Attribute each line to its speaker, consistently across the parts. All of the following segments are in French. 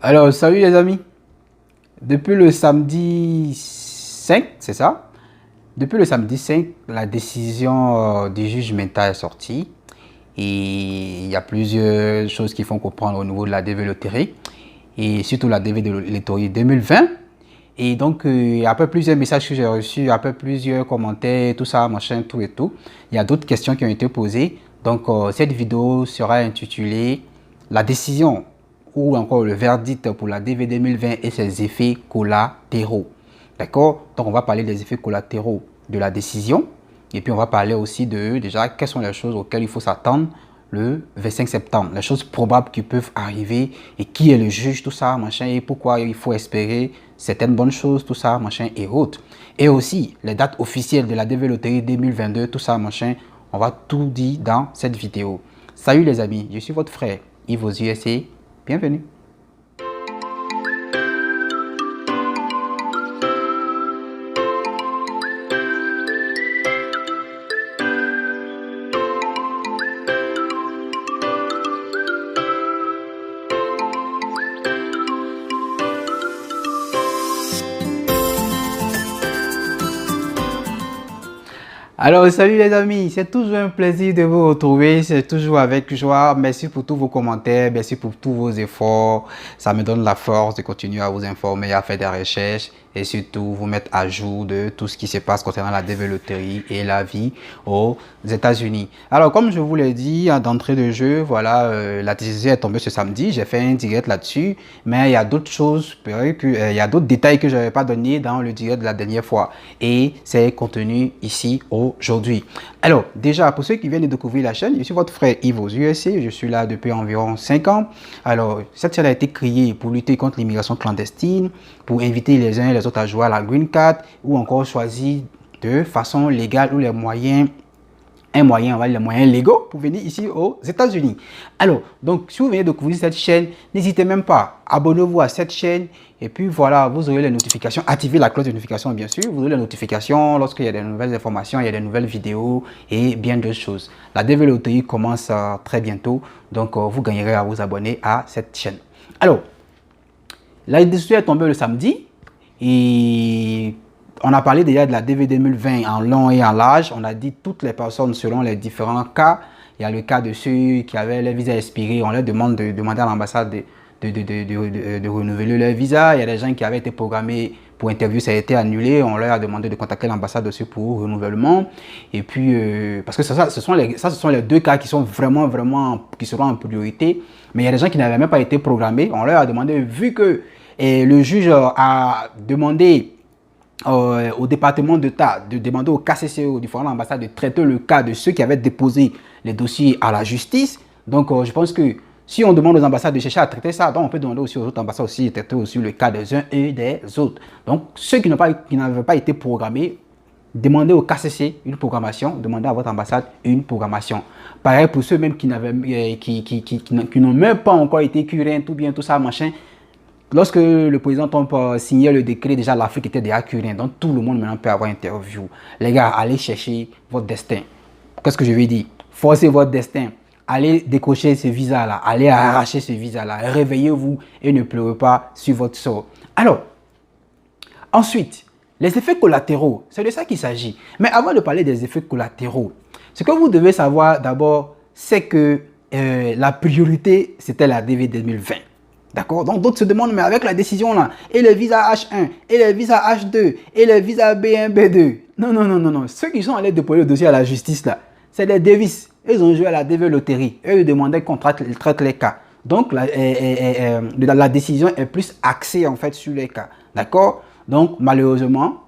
Speaker 1: Alors, salut les amis. Depuis le samedi 5, c'est ça? Depuis le samedi 5, la décision du juge Menta est sortie. Et il y a plusieurs choses qui font comprendre au niveau de la DV Loterie. Et surtout la DV de Loterie 2020. Et donc, après plusieurs messages que j'ai reçus, après plusieurs commentaires, tout ça, machin, tout et tout, il y a d'autres questions qui ont été posées. Donc, cette vidéo sera intitulée La décision ou encore le verdict pour la DV 2020 et ses effets collatéraux. D'accord? Donc, on va parler des effets collatéraux de la décision. Et puis, on va parler aussi de, déjà, quelles sont les choses auxquelles il faut s'attendre le 25 septembre. Les choses probables qui peuvent arriver et qui est le juge, tout ça, machin, et pourquoi il faut espérer certaines bonnes choses, tout ça, machin, et autres. Et aussi, les dates officielles de la DV Loterie 2022, tout ça, machin, on va tout dire dans cette vidéo. Salut les amis, je suis votre frère Yves aux USA. Bienvenue. Alors, salut les amis, c'est toujours un plaisir de vous retrouver, c'est toujours avec joie. Merci pour tous vos commentaires, merci pour tous vos efforts. Ça me donne la force de continuer à vous informer, à faire des recherches et surtout vous mettre à jour de tout ce qui se passe concernant la développerie et la vie aux États-Unis. Alors, comme je vous l'ai dit d'entrée de jeu, voilà, la décision est tombée ce samedi. J'ai fait un direct là-dessus, mais il y a d'autres choses, il y a d'autres détails que je n'avais pas donné dans le direct de la dernière fois et c'est contenu ici aujourd'hui. Alors, déjà, pour ceux qui viennent de découvrir la chaîne, je suis votre frère Yves aux USA. Je suis là depuis environ 5 ans. Alors, cette chaîne a été créée pour lutter contre l'immigration clandestine, pour inviter les uns et les autres à jouer à la Green Card ou encore choisir de façon légale ou les moyens on va dire les moyens légaux pour venir ici aux États-Unis. Alors, donc, si vous venez de découvrir cette chaîne, n'hésitez même pas, abonnez-vous à cette chaîne et puis voilà, vous aurez les notifications, activez la cloche de notification bien sûr, vous aurez les notifications lorsqu'il y a des nouvelles informations, il y a des nouvelles vidéos et bien d'autres choses. La DV Loterie commence très bientôt, donc vous gagnerez à vous abonner à cette chaîne. Alors, la décision est tombée le samedi et on a parlé déjà de la DV 2020 en long et en large. On a dit toutes les personnes selon les différents cas. Il y a le cas de ceux qui avaient les visas expirés. On leur demande de demander à l'ambassade de renouveler leur visa. Il y a des gens qui avaient été programmés pour interview, ça a été annulé. On leur a demandé de contacter l'ambassade aussi pour renouvellement. Et puis, parce que ce sont les deux cas qui sont vraiment, qui seront en priorité. Mais il y a des gens qui n'avaient même pas été programmés. On leur a demandé, vu que le juge a demandé au département d'État de demander au KCCE, aux différentes ambassades, de traiter le cas de ceux qui avaient déposé les dossiers à la justice. Donc, je pense que si on demande aux ambassades de chercher à traiter ça, donc on peut demander aussi aux autres ambassades aussi de traiter aussi le cas des uns et des autres. Donc, ceux qui n'avaient pas été programmés, demandez au KCC une programmation, demandez à votre ambassade une programmation. Pareil pour ceux même qui n'ont même pas encore été curés, tout bien, tout ça, machin. Lorsque le président Trump signait le décret, déjà l'Afrique était déjà curée. Donc tout le monde maintenant peut avoir interview. Les gars, allez chercher votre destin. Qu'est-ce que je veux dire? Forcez votre destin. Allez décrocher ce visa-là. Allez arracher ce visa-là. Réveillez-vous et ne pleurez pas sur votre sort. Alors, ensuite, les effets collatéraux, c'est de ça qu'il s'agit. Mais avant de parler des effets collatéraux, ce que vous devez savoir d'abord, c'est que la priorité, c'était la DV 2020. D'accord? Donc d'autres se demandent, mais avec la décision là, et le visa H1, et le visa H2, et le visa B1, B2. Non. Ceux qui sont allés déposer le dossier à la justice là, c'est des Davis. Ils ont joué à la DV Loterie. Eux, ils demandaient qu'on traite les cas. Donc la décision est plus axée en fait sur les cas. D'accord? Donc malheureusement,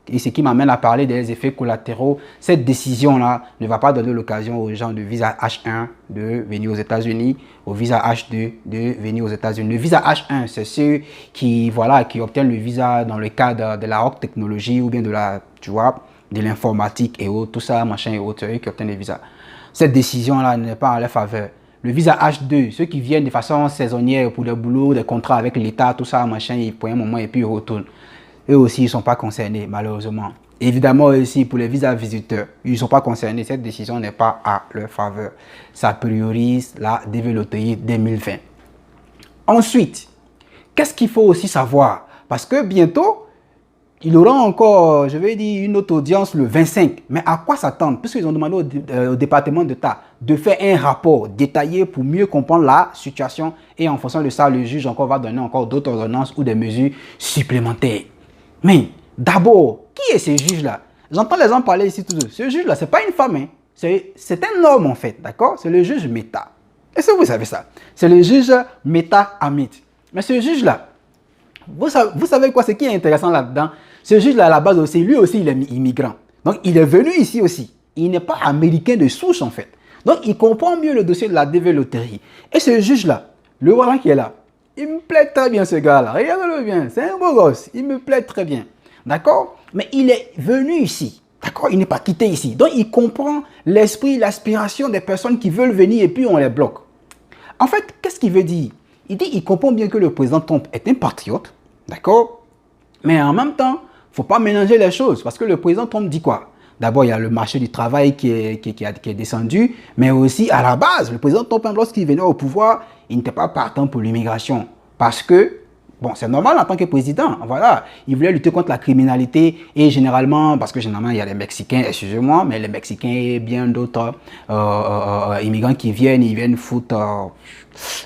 Speaker 1: et ce qui m'amène à parler des effets collatéraux, cette décision-là ne va pas donner l'occasion aux gens de visa H1 de venir aux États-Unis, au visa H2 de venir aux États-Unis. Le visa H1, c'est ceux qui obtiennent le visa dans le cadre de la haute technologie ou bien de de l'informatique et autres, tout ça, machin et autres, ceux qui obtiennent le visa. Cette décision-là n'est pas en leur faveur. Le visa H2, ceux qui viennent de façon saisonnière pour des boulots, des contrats avec l'État, tout ça, machin, ils pour un moment et puis ils retournent. Eux aussi, ils ne sont pas concernés, malheureusement. Évidemment, aussi, pour les visas visiteurs, ils ne sont pas concernés. Cette décision n'est pas à leur faveur. Ça priorise la DV Loterie 2020. Ensuite, qu'est-ce qu'il faut aussi savoir? Parce que bientôt, il aura encore, je vais dire, une autre audience le 25. Mais à quoi s'attendre? Puisqu'ils ont demandé au département d'État de faire un rapport détaillé pour mieux comprendre la situation. Et en fonction de ça, le juge encore va donner encore d'autres ordonnances ou des mesures supplémentaires. Mais d'abord, qui est ce juge-là? J'entends les gens parler ici tous. Ce juge-là, ce n'est pas une femme. Hein. C'est un homme en fait. D'accord? C'est le juge Meta. Est-ce que vous savez ça? C'est le juge Meta Amit. Mais ce juge-là, vous savez quoi? Ce qui est intéressant là-dedans, ce juge-là, à la base aussi, lui aussi, il est immigrant. Donc, il est venu ici aussi. Il n'est pas américain de souche, en fait. Donc, il comprend mieux le dossier de la DV Loterie. Et ce juge-là, le voilà qui est là, il me plaît très bien, ce gars-là. Regardez-le bien. C'est un beau gosse. Il me plaît très bien. D'accord? Mais il est venu ici. D'accord? Il n'est pas quitté ici. Donc, il comprend l'esprit, l'aspiration des personnes qui veulent venir et puis on les bloque. En fait, qu'est-ce qu'il veut dire? Il dit qu'il comprend bien que le président Trump est un patriote. D'accord? Mais en même temps, il ne faut pas mélanger les choses. Parce que le président Trump dit quoi? D'abord, il y a le marché du travail qui est descendu. Mais aussi, à la base, le président Trump, lorsqu'il venait au pouvoir, il n'était pas partant pour l'immigration. Parce que, bon, c'est normal en tant que président. Voilà. Il voulait lutter contre la criminalité. Et généralement, parce que généralement, il y a les Mexicains, excusez-moi, mais les Mexicains et bien d'autres immigrants qui viennent, ils viennent foutre...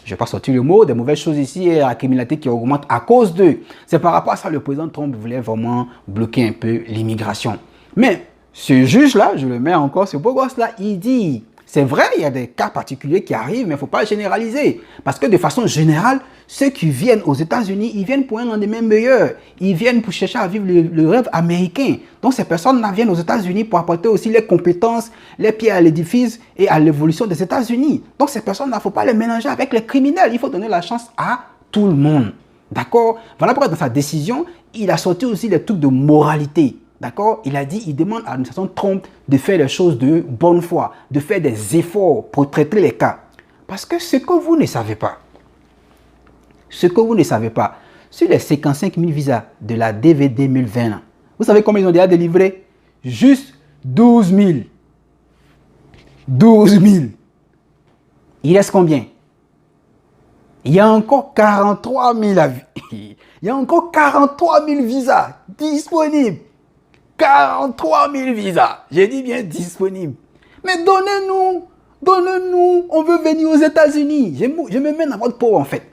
Speaker 1: je ne vais pas sortir le mot, des mauvaises choses ici et la criminalité qui augmente à cause d'eux. C'est par rapport à ça que le président Trump voulait vraiment bloquer un peu l'immigration. Mais ce juge-là, je le mets encore, ce beau gosse-là, il dit, c'est vrai, il y a des cas particuliers qui arrivent, mais il ne faut pas généraliser. Parce que de façon générale, ceux qui viennent aux États-Unis, ils viennent pour un lendemain meilleur. Ils viennent pour chercher à vivre le rêve américain. Donc ces personnes-là viennent aux États-Unis pour apporter aussi les compétences, les pieds à l'édifice et à l'évolution des États-Unis. Donc ces personnes-là, il ne faut pas les mélanger avec les criminels. Il faut donner la chance à tout le monde. D'accord? Voilà pourquoi dans sa décision, il a sorti aussi les trucs de moralité. D'accord? Il a dit, il demande à l'administration Trump de faire les choses de bonne foi, de faire des efforts pour traiter les cas. Parce que ce que vous ne savez pas, sur les 55 000 visas de la DV 2020, vous savez combien ils ont déjà délivré? Juste 12 000. 12 000. Il reste combien? Il y a encore 43 000 il y a encore 43 000 visas disponibles. 43 000 visas. J'ai dit bien disponibles. Mais donnez-nous. Donnez-nous. On veut venir aux États-Unis. Je me mets dans votre peau en fait.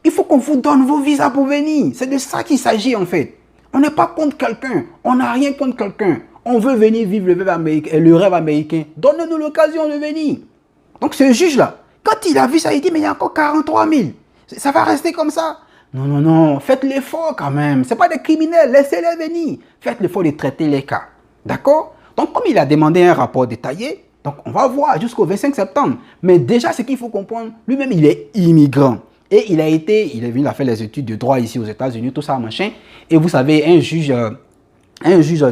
Speaker 1: Il faut qu'on vous donne vos visas pour venir. C'est de ça qu'il s'agit en fait. On n'est pas contre quelqu'un. On n'a rien contre quelqu'un. On veut venir vivre le rêve américain. Donnez-nous l'occasion de venir. Donc ce juge-là, quand il a vu ça, il dit, mais il y a encore 43 000. Ça va rester comme ça? Non, non, non. Faites l'effort quand même. Ce n'est pas des criminels. Laissez-les venir. Faites l'effort de traiter les cas. D'accord? Donc comme il a demandé un rapport détaillé, donc on va voir jusqu'au 25 septembre. Mais déjà, ce qu'il faut comprendre, lui-même, il est immigrant. Et il est venu, il a fait les études de droit ici aux États-Unis, tout ça, machin. Et vous savez, un juge,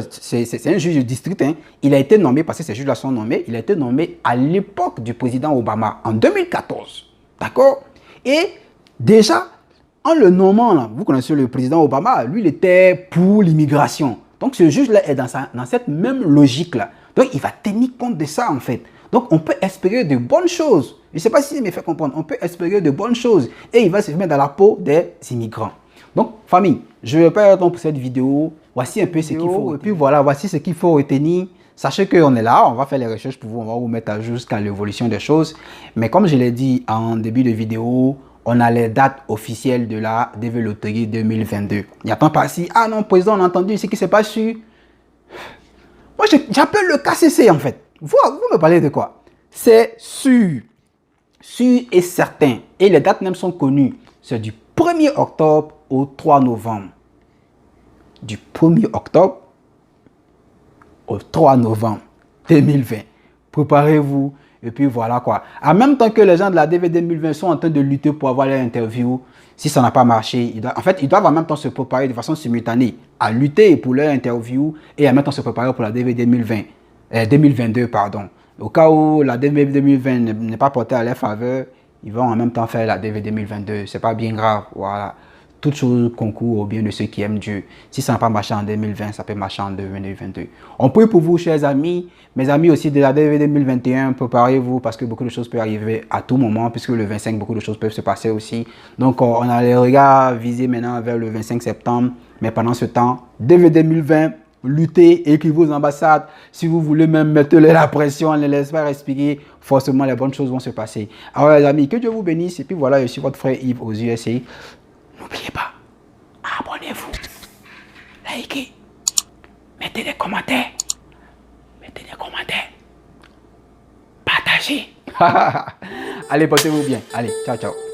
Speaker 1: c'est un juge de district. Hein. Il a été nommé, parce que ces juges-là sont nommés, il a été nommé à l'époque du président Obama, en 2014. D'accord? Et déjà, en le nommant, là, vous connaissez le président Obama, lui, il était pour l'immigration. Donc, ce juge-là est dans cette même logique-là. Donc, il va tenir compte de ça, en fait. Donc, on peut espérer de bonnes choses. Je ne sais pas si il me fait comprendre. On peut espérer de bonnes choses. Et il va se mettre dans la peau des immigrants. Donc, famille, je ne vais pas attendre pour cette vidéo. Voici un peu ce qu'il faut. Et puis voilà, voici ce qu'il faut retenir. Sachez qu'on est là, on va faire les recherches pour vous. On va vous mettre à jour jusqu'à l'évolution des choses. Mais comme je l'ai dit en début de vidéo, on a les dates officielles de la DV Loterie 2022. Il n'y a pas si, ah non, président, on a entendu ce qui s'est pas su. Moi, j'appelle le KCC en fait. Vous me parlez de quoi? C'est sûr. Sûr et certain. Et les dates même sont connues. C'est du 1er octobre au 3 novembre. Du 1er octobre au 3 novembre 2020. Préparez-vous. Et puis voilà quoi. En même temps que les gens de la DV 2020 sont en train de lutter pour avoir leur interview, si ça n'a pas marché, ils doivent en même temps se préparer de façon simultanée à lutter pour leur interview et en même temps se préparer pour la DV 2022, pardon. Au cas où la DV 2020 n'est pas portée à leur faveur, ils vont en même temps faire la DV 2022. C'est pas bien grave, voilà. toute chose concourt au bien de ceux qui aiment Dieu. Si ça n'a pas marché en 2020, ça peut marcher en 2022. On prie pour vous, chers amis. Mes amis aussi de la 2021, préparez-vous parce que beaucoup de choses peuvent arriver à tout moment, puisque le 25, beaucoup de choses peuvent se passer aussi. Donc, on a les regards visés maintenant vers le 25 septembre. Mais pendant ce temps, dès 2020, luttez, écrivez aux ambassades. Si vous voulez même mettre la pression, ne laissez pas respirer. Forcément, les bonnes choses vont se passer. Alors, les amis, que Dieu vous bénisse. Et puis voilà, je suis votre frère Yves aux USA. N'oubliez pas, abonnez-vous, likez, mettez des commentaires, partagez. Allez, portez-vous bien. Allez, ciao, ciao.